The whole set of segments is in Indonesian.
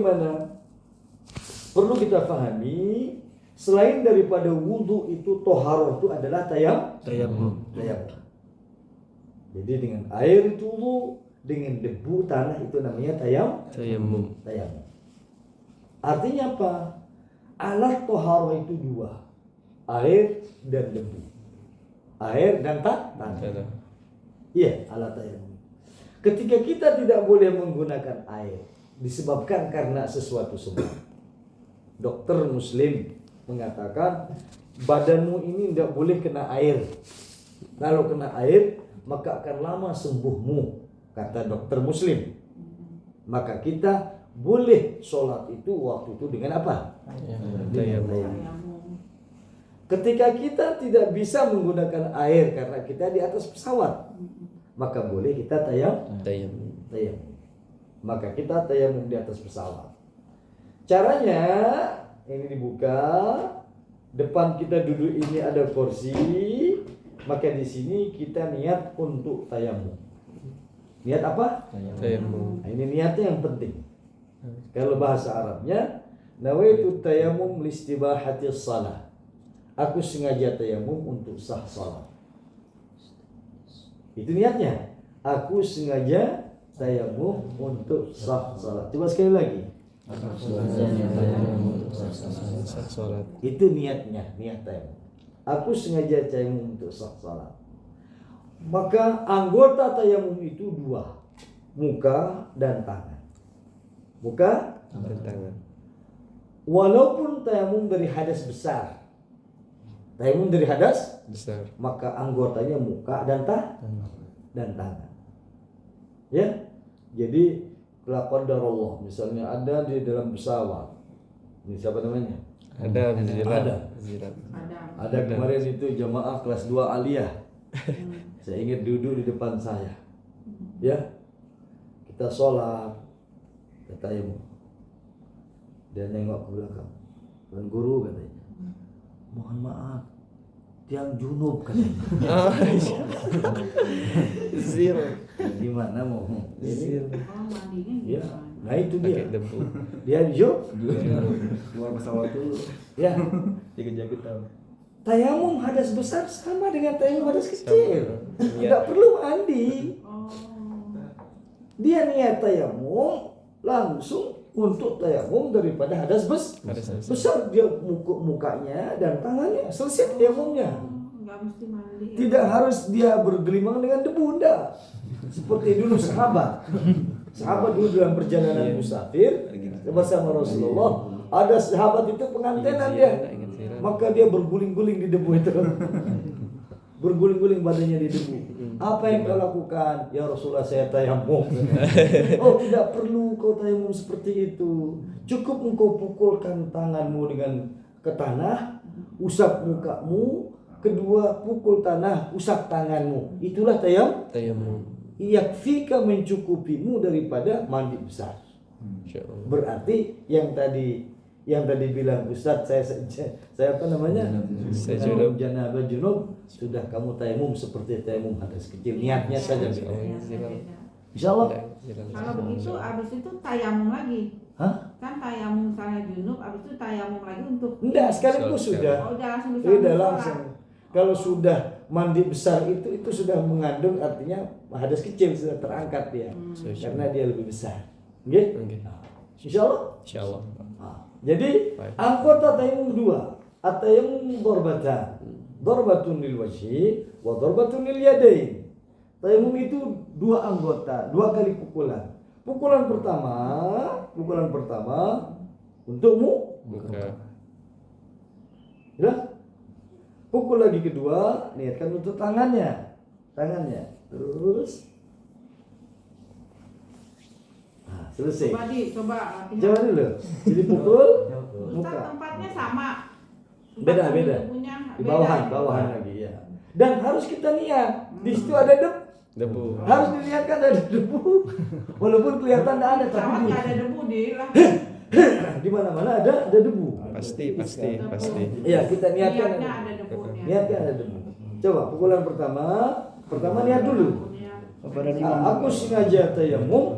bagaimana? Perlu kita pahami, selain daripada wudu itu toharoh itu adalah tayamum. Jadi dengan air itu wudu, dengan debu tanah itu namanya tayamum. Artinya apa? Alat toharoh itu dua, air dan debu. Air dan tanah. Iya, alat tayamum. Ketika kita tidak boleh menggunakan air disebabkan karena sesuatu sebab. Dokter muslim mengatakan badanmu ini tidak boleh kena air. Kalau kena air maka akan lama sembuhmu, kata dokter muslim. Maka kita boleh sholat itu waktu itu dengan apa? Ketika kita tidak bisa menggunakan air karena kita di atas pesawat, maka boleh kita tayamum. Maka kita tayamum di atas pesawat. Caranya ini dibuka, depan kita duduk ini ada kursi, maka di sini kita niat untuk tayamum. Niat apa? Tayamum. Nah, ini niatnya yang penting. Kalau bahasa Arabnya, nawaitu tayamum listibahati shalah. Aku sengaja tayamum untuk sah salat. Itu niatnya. Aku sengaja tayamum untuk sah salat. Coba sekali lagi. Itu niatnya, niat tayamum. Aku sengaja tayamum untuk sah salat. Maka anggota tayamum itu dua, muka dan tangan. Muka dan tangan. Walaupun tayamum dari hadas besar, tayamum dari hadas besar, maka anggotanya muka dan tangan. Ya, jadi la qadarullah, misalnya ada di dalam pesawat. Ini siapa namanya? Ada kemarin itu jamaah kelas 2 aliyah. Saya ingat duduk di depan saya. Ya. Kita sholat, kita tayamum. Dia nengok ke belakang. Dan guru katanya, mohon maaf, tiang junub katanya. Gimana mau? Ya, nah itu dia. Dia keluar pesawat dulu. Ya, jaga-jaga tahu. Tayamum hadas besar sama dengan tayamum hadas kecil. Tidak perlu mandi. Dia niat tayamum langsung untuk tayamum daripada hadas besar. Dia mukanya dan tangannya selesai tayamumnya. Tidak harus dia bergelimang dengan debu, enggak. Seperti dulu sahabat dulu dalam perjalanan musafir bersama Rasulullah, ada sahabat itu pengantenan dia, maka dia berguling-guling di debu itu. Berguling-guling badannya di debu. Apa yang kau lakukan? Ya Rasulullah, saya tayamum. Oh, tidak perlu kau tayamum seperti itu. Cukup engkau pukulkan tanganmu dengan ke tanah, usap mukamu, kedua pukul tanah, usap tanganmu. Itulah tayamum. Yakfika, mencukupimu daripada mandi besar. Berarti yang tadi bilang Ustaz, saya apa namanya? Janabah junub, sudah kamu tayamum seperti tayamum hadas kecil. Niatnya saja beda. Insyaallah. Kalau begitu abis itu tayamum lagi. Kan tayamum misalnya junub, abis itu tayamum lagi untuk. Enggak, sekaligus sudah. Udah langsung. Kalau sudah mandi besar itu sudah mengandung, artinya hadas kecil sudah terangkat dia. Karena dia lebih besar. Nggih? Insyaallah. Jadi anggota tayamum dua. At-tayamum darbatan. Darbatun lil wajhi wa darbatun lil yadain. Tayamum itu dua anggota, dua kali pukulan. Pukulan pertama untuk muka. Ya? Pukul lagi kedua, niatkan untuk tangannya. Terus. Nah, selesai. Coba dulu. Jadi pukul muka. Tempatnya sama. Beda. Di bawahan lagi ya. Dan harus kita niat. Di situ ada debu. Harus diniatkan ada debu. Walaupun kelihatan tidak ada, tapi ada debu lah. Di mana-mana ada debu. Pasti. Iya, kita niatkan ada debu. Niatkan ada debu. Coba pukulan pertama niat dulu. Aku sengaja tayamum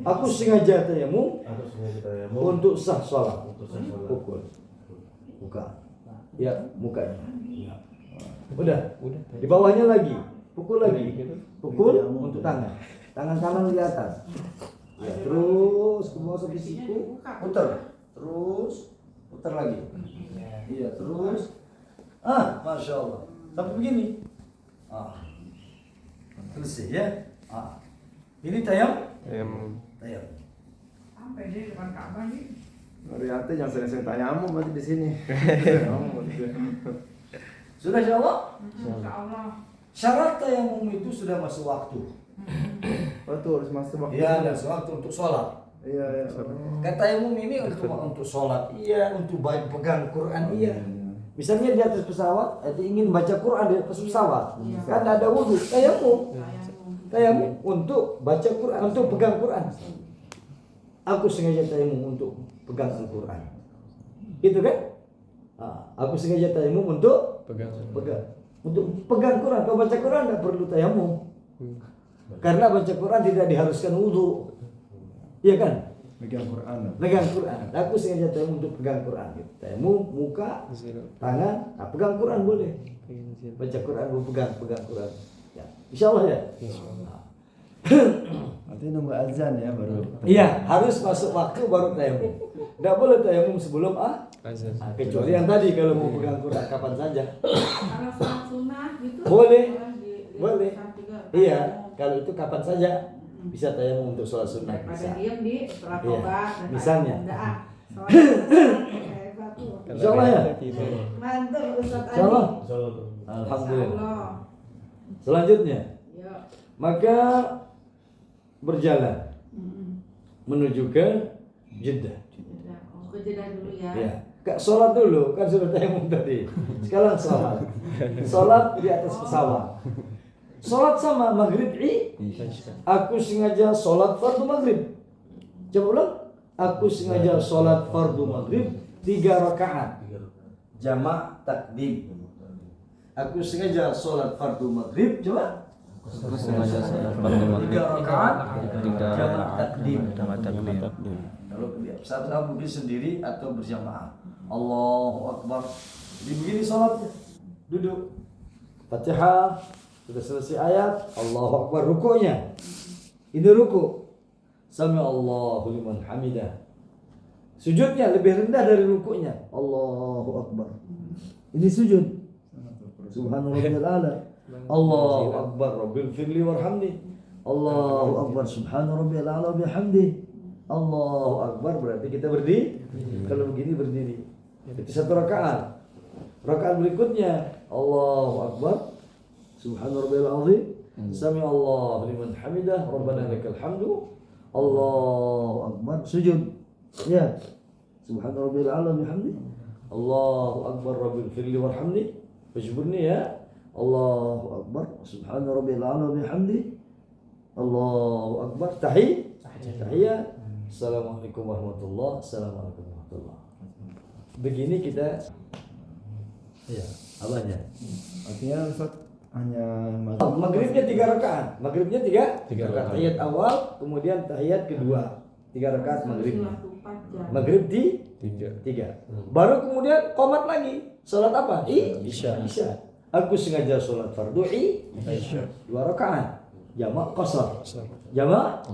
Aku sengaja tayamum Aku sengaja tayamum untuk sah sholat. untuk sah sholat. Pukul. Buka. Ya, mukanya. Udah. Di bawahnya lagi. Pukul lagi. Pukul untuk tangan. Tangan kanan di atas. Ya, terus ke bawah sampai siku. Putar. Terus putar lagi. Iya, terus. Masya Allah. Sampai begini. Selesai ya. Ini tayam. Tayam. Sampai di depan Ka'bah nih. Riate yang sering-sering tayamum berarti di sini. Sudah insyaallah? Insyaallah. Syarat tayamum itu sudah masuk waktu. Betul, harus masuk waktu. Iya, ada waktu untuk sholat. Iya. Kata tayamum ini untuk sholat, iya, untuk pegang Quran, iya. Misalnya di atas pesawat, ingin baca Quran di atas pesawat, kan ada wudhu, tayamum. Tayamum untuk baca Quran, untuk pegang Quran. Aku sengaja tayamum untuk pegang Al-Quran. Itu kan? Aku sengaja tayamum untuk pegang. Untuk pegang Quran. Kalau baca Quran tidak perlu tayamum. Karena baca Quran tidak diharuskan wudhu. Iya kan? Pegang Quran. Pegang Quran. Aku sengaja tayamum untuk pegang Quran. Tayamum, muka, tangan, pegang Quran boleh. Baca Quran, pegang Quran. Ya. Insya Allah ya. Nanti nunggu azan ya baru. Iya, harus masuk waktu baru tayamum. Tidak boleh tayamum sebelum azan. Kecuali yang tadi kalau mau pegang Quran kapan saja. Kalau sholat sunnah gitu Boleh. di Boleh. saat juga Iya, tayamum. kalau itu kapan saja bisa tayamum untuk sholat sunnah Daripada bisa. diem di setelah Iya. tobat. Misalnya. Insya Allah ya. Mantap Ustaz Ali. Insya Allah. Insyaallah. Alhamdulillah. Insyaallah. Selanjutnya, Ya. maka berjalan menuju ke Jeddah. Ke Jeddah dulu ya. Ya, sholat dulu kan sudah tayamum tadi. Sekarang sholat. Sholat di atas pesawat. Sholat sama maghrib Aku sengaja sholat fardu maghrib. Coba ulang. Aku sengaja sholat fardu maghrib 3 rakaat. Jamak takdim. Aku sengaja sholat fardu maghrib. Coba. Aku sengaja sholat fardu maghrib 3 rakaat. 3 Jamak rakaat takdim. jamak takdim. Kalau saat mungkin sendiri atau berjamaah. Allahu Akbar. Jadi begini sholatnya. Duduk. Fatihah. Sudah selesai ayat. Allahu Akbar. Rukunya. Ini ruku. Sami Allahu liman hamidah. Sujudnya lebih rendah dari rukunya. Allahu Akbar. Ini sujud. Subhanallahil a'la. Allahu Akbar. Rabbil firli warhamni. Allahu Akbar. Subhanallahil a'la bihamdi. Allahu Akbar berarti kita berdiri. Kalau begini berdiri. Itu 1 rakaat. Rakaat berikutnya Allahu Akbar. Subhanallahil azim. Sami Allah liman hamidah. Rabbana lakal hamdu. Allahu Akbar. Sujud. Ya. Subhanallahil a'la bihamdi. Allahu Akbar rabbil firli warhamni. Wajburni ya. Allahu Akbar. Subhanallahil a'la bihamdi. Allahu Akbar. Tahiyat. Assalamualaikum warahmatullahi wabarakatuh. Assalamualaikum warahmatullahi wabarakatuh. Begini kita. Ya, apanya? Artinya Ustaz hanya Maghribnya 3 rakaat. Maghribnya 3 rakaat. Tahiyat awal, kemudian tahiyat kedua. 3 rakaat maghribnya. Maghrib di 3. Baru kemudian qomat lagi. Salat apa? Isya. Aku sengaja salat fardu Isya. 2 rakaat. Jamak qasar. Jamak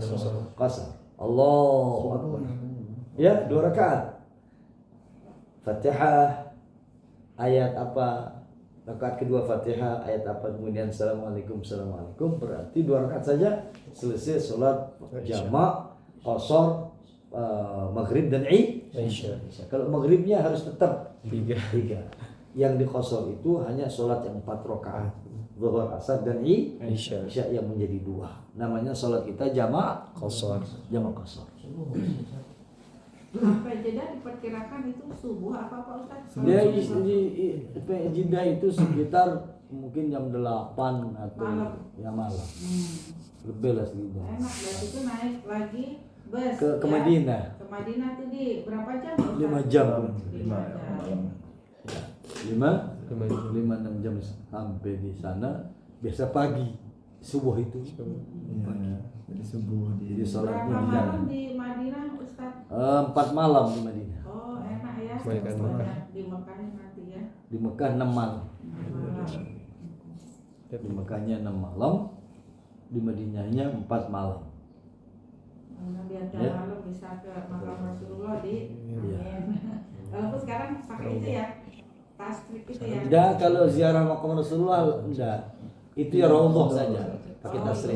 qasar. Allahu Akbar. Ya, 2 rakaat. Fatihah. Ayat apa? Rakaat kedua Fatihah, ayat apa? Kemudian Assalamualaikum. Berarti 2 rakaat saja selesai salat jamak qasar maghrib dan Isya. Kalau maghribnya harus tetap 3. Yang di qasar itu hanya salat yang 4 rakaat. Zuhur, asar dan Isya yang menjadi 2. Namanya salat kita jamak qasar. Sampai Jeddah diperkirakan itu subuh apa Ustaz? Dia Jeddah itu sekitar mungkin jam 8 atau malam. Lebih lah segitu. Enak, berarti itu naik lagi bus Ke Madinah. Ke Madinah tuh di berapa jam? 5 jam. 5 jam. 5-6 jam sampai di sana. Biasa pagi subuh itu. Iya, dari subuh Jadi di sholatnya Berapa di malam jalan. di Madinah Ustaz? 4 malam di Madinah. Oh enak ya. Kebanyakan Pokoknya di Mekah nanti ya. Di Mekah 6 malam. Malam. Di Mekahnya 6 malam, di Madinahnya 4 malam. Karena biar Ya. malam bisa ke makam Rasulullah di Iya. Walaupun sekarang pakai itu ya, tas trik itu ya. Enggak, kalau ziarah makam Rasulullah enggak. Itu ya raudhah saja, pakai tasrih.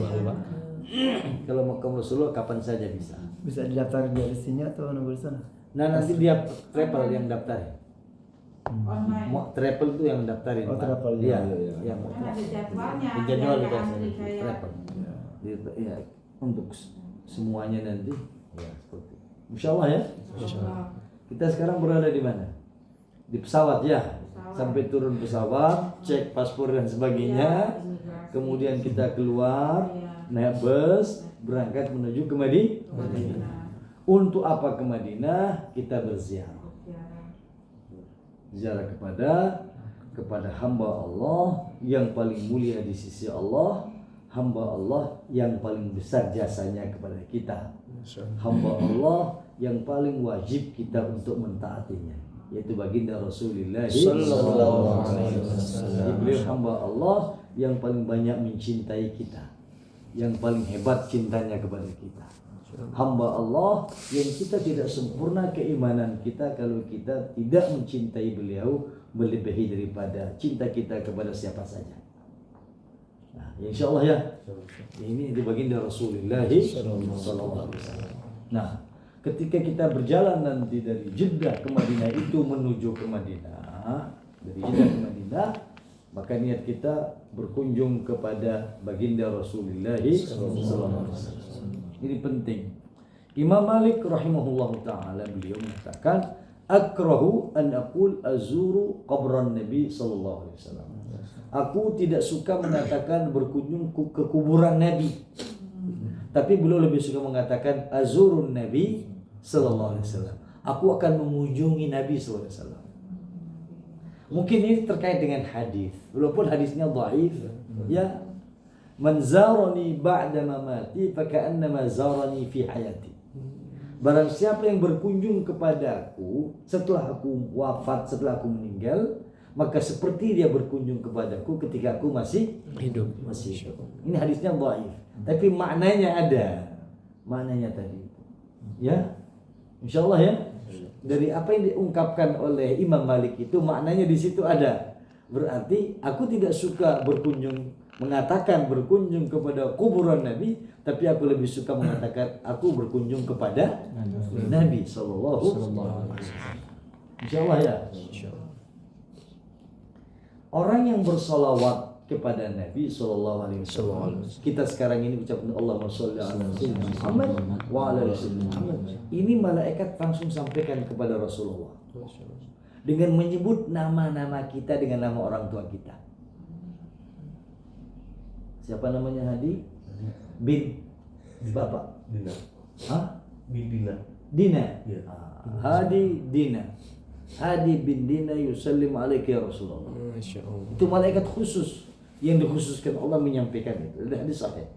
Kalau makam Rasulullah kapan saja bisa. bisa didaftar dari sini atau nunggu di sana? Nah, nanti dia travel yang daftar. Online. Mau travel itu yang daftarin. Oh, Pak. travel, Iya, iya. yang Kan ada jadwalnya. di jadwal biar itu nggak antri kayak travel. Iya, untuk semuanya nanti. Ya, seperti. Insyaallah ya. Rasulullah. Kita sekarang berada di mana? Di pesawat ya. Pesawat. Sampai turun pesawat, cek paspor dan sebagainya. Iya, imigrasi. Kemudian kita keluar, Iya. naik bus, berangkat menuju ke Madinah. Untuk apa ke Madinah? Kita berziarah. Ziarah. Ziarah kepada hamba Allah yang paling mulia di sisi Allah, hamba Allah yang paling besar jasanya kepada kita, hamba Allah yang paling wajib kita untuk mentaatinya, yaitu baginda Rasulullah Sallallahu alaihi wasallam. Beliau hamba Allah yang paling banyak mencintai kita, yang paling hebat cintanya kepada kita. Hamba Allah yang kita tidak sempurna keimanan kita kalau kita tidak mencintai beliau melebihi daripada cinta kita kepada siapa saja. Nah, insya Allah ya. Ini di baginda Rasulullah sallallahu alaihi wasallam. Nah, ketika kita berjalan nanti dari Jeddah ke Madinah itu menuju ke Madinah, dari Jeddah ke Madinah, maka niat kita berkunjung kepada baginda Rasulullah sallallahu alaihi wasallam. Ini penting. Imam Malik rahimahullah ta'ala beliau mengatakan akrahu an aqul azuru qabran Nabi sallallahu alaihi wasallam. Aku tidak suka mengatakan berkunjung ke kuburan Nabi. Tapi beliau lebih suka mengatakan azurun Nabi sallallahu alaihi wasallam. Aku akan mengunjungi Nabi sallallahu alaihi wasallam. Mungkin ini terkait dengan hadis. Walaupun hadisnya dhaif, ya. Man zarani ba'da mamati faka'annama zarani fi hayati. Barang siapa yang berkunjung kepadaku setelah aku wafat, setelah aku meninggal, maka seperti dia berkunjung kepadaku ketika aku masih Hidup. hidup. Ini hadisnya dhaif, tapi maknanya ada. Maknanya tadi. Ya. Insyaallah ya. Dari apa yang diungkapkan oleh Imam Malik itu maknanya di situ ada. Berarti aku tidak suka mengatakan berkunjung kepada kuburan Nabi, tapi aku lebih suka mengatakan aku berkunjung kepada Nabi sallallahu alaihi wasallam. Insyaallah ya. Orang yang bersolawat kepada Nabi sallallahu alaihi wasallam. Kita sekarang ini ucapkan Allahumma sholli ala sayyidina Muhammad wa ala ali sayyidina Muhammad. Ini malaikat langsung sampaikan kepada Rasulullah dengan menyebut nama-nama kita dengan nama orang tua kita. Siapa namanya Hadi? Bin Bapak. Dina. Hah? Bin Dina. Dina. Iya. Hadi Dina. Hadi bin Dina yusallim alaika ya Rasulullah. Masya Allah. Itu malaikat khusus yang dikhususkan Allah menyampaikan itu. Ada hadis sahih.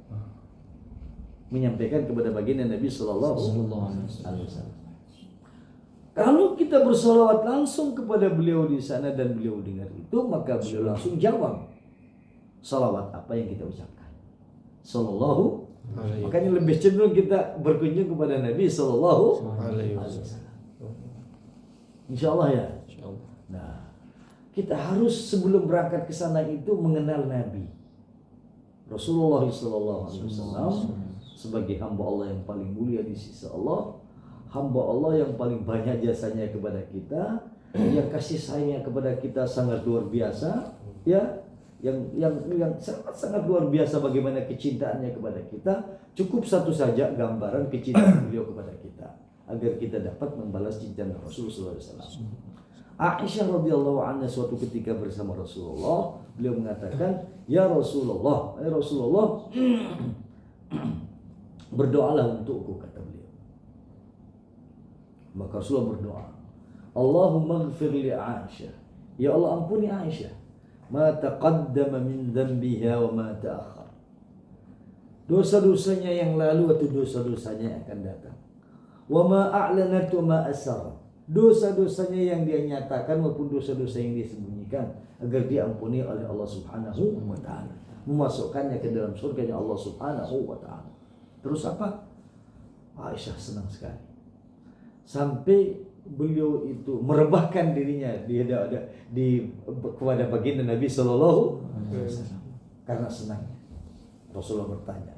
Menyampaikan kepada baginda Nabi sallallahu alaihi wasallam. Kalau kita bersolawat langsung kepada beliau di sana dan beliau dengar itu, maka beliau langsung jawab salawat apa yang kita ucapkan. Sallallahu. Makanya lebih cenderung kita berkunjung kepada Nabi sallallahu alaihi wasallam. Insyaallah ya. Insyaallah. Nah, kita harus sebelum berangkat ke sana itu mengenal Nabi Rasulullah sallallahu alaihi wasallam sebagai hamba Allah yang paling mulia di sisi Allah, hamba Allah yang paling banyak jasanya kepada kita, yang kasih sayangnya kepada kita sangat luar biasa, ya. Yang sangat luar biasa bagaimana kecintaannya kepada kita. Cukup satu saja gambaran kecintaan beliau kepada kita agar kita dapat membalas cinta Rasulullah SAW. Aisyah radhiyallahu anha suatu ketika bersama Rasulullah, beliau mengatakan, "Ya Rasulullah, berdoalah untukku," kata beliau. Maka Rasulullah berdoa, "Allahumma ighfir li Aisyah." Ya Allah ampuni Aisyah. Ma taqaddama min dhanbiha wa ma ta'akhkhar. dosa-dosanya yang lalu atau dosa-dosanya yang akan datang. Wa ma a'lanat wa ma asar. Dosa-dosanya yang dia nyatakan maupun dosa-dosa yang dia sembunyikan agar diampuni oleh Allah Subhanahu wa taala, memasukkannya ke dalam surganya Allah Subhanahu wa taala. Terus apa? Aisyah senang sekali. Sampai beliau itu merebahkan dirinya kepada baginda Nabi sallallahu alaihi wasallam karena senangnya. Rasulullah bertanya,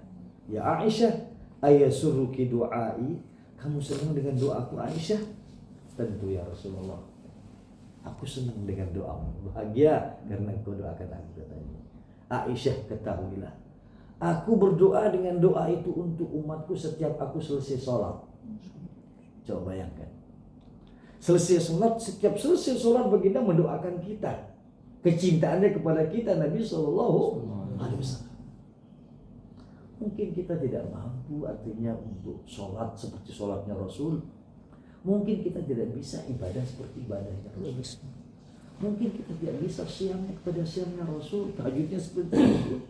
"Ya Aisyah, ayasuruki du'ai?" Kamu senang dengan doaku Aisyah? Tentu ya Rasulullah. Aku senang dengan doamu. Bahagia karena engkau doakan aku, katanya. Aisyah, ketahuilah, aku berdoa dengan doa itu untuk umatku setiap aku selesai sholat. Coba bayangkan. Setiap selesai sholat baginda mendoakan kita. Kecintaannya kepada kita Nabi Sallallahu Alaihi Wasallam. Mungkin kita tidak mampu artinya untuk sholat seperti sholatnya Rasul. Mungkin kita tidak bisa ibadah seperti ibadahnya Rasul. Mungkin kita tidak bisa siam kepada siamnya Rasul, tahajudnya seperti itu.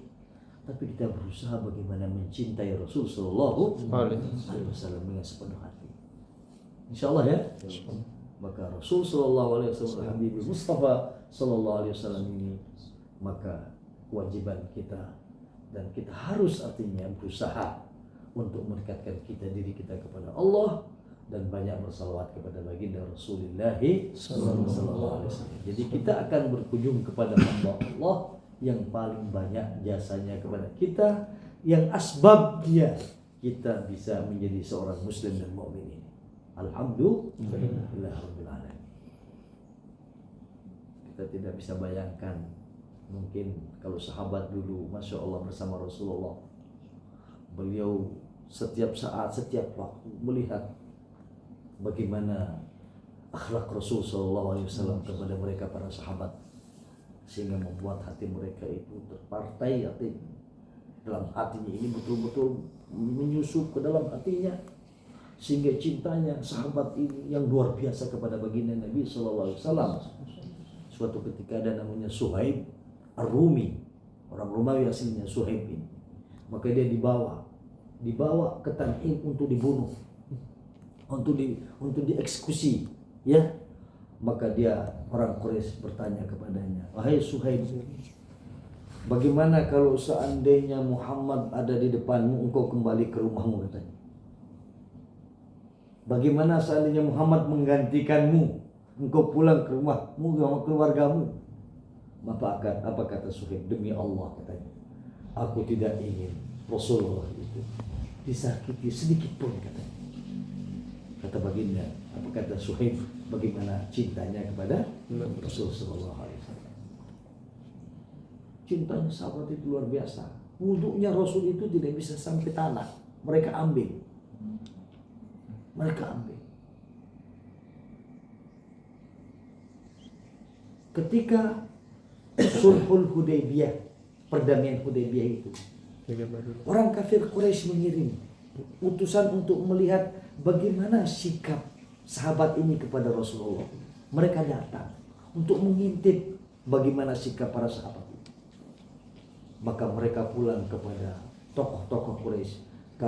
Tapi kita berusaha bagaimana mencintai Rasul Sallallahu Alaihi Wasallam dengan sepenuh hati. Insyaallah ya. Maka Rasul Sallallahu Alaihi Wasallam, Habib Mustafa Sallallahu Alaihi Wasallam ini, maka kewajiban kita dan kita harus artinya berusaha untuk mendekatkan diri kita kepada Allah dan banyak bersalawat kepada baginda Rasulullah sallallahu alaihi wasallam. Jadi kita akan berkunjung kepada Allah yang paling banyak jasanya kepada kita, yang asbabnya kita bisa menjadi seorang muslim dan mukmin ini. Alhamdulillahirabbil alamin. Kita tidak bisa bayangkan, mungkin kalau sahabat dulu, Masya Allah, bersama Rasulullah, beliau setiap saat, setiap waktu melihat bagaimana akhlak Rasul Sallallahu Alaihi Wasallam kepada mereka para sahabat, sehingga membuat hati mereka itu terpartai, hati dalam hatinya ini betul-betul menyusup ke dalam hatinya, sehingga cintanya sahabat ini yang luar biasa kepada baginda Nabi Sallallahu Alaihi Wasallam. Suatu ketika ada namanya Suhaib Ar-Rumi, orang Romawi aslinya Suhaib ini, maka dia dibawa ke Tan'im untuk dibunuh, untuk dieksekusi, ya. Maka dia, orang Quraisy, bertanya kepadanya, "Wahai Suhaib, bagaimana kalau seandainya Muhammad ada di depanmu, engkau kembali ke rumahmu?" katanya. "Bagaimana seandainya Muhammad menggantikanmu, engkau pulang ke rumahmu sama keluargamu?" Apa kata Suhaib? "Demi Allah," katanya, "aku tidak ingin Rasulullah itu disakiti sedikit pun," katanya. Kata baginda, apa kata Suhaib, bagaimana cintanya kepada Rasul sallallahu alaihi wasallam. Cintanya sahabat itu luar biasa. Wudhunya Rasul itu tidak bisa sampai tanah, mereka ambil. Ketika Sulhul Hudaybiyah, perdamaian Hudaybiyah itu, orang kafir Quraisy mengirim utusan untuk melihat bagaimana sikap sahabat ini kepada Rasulullah. Mereka datang untuk mengintip bagaimana sikap para sahabat itu. Maka mereka pulang kepada tokoh-tokoh Quraisy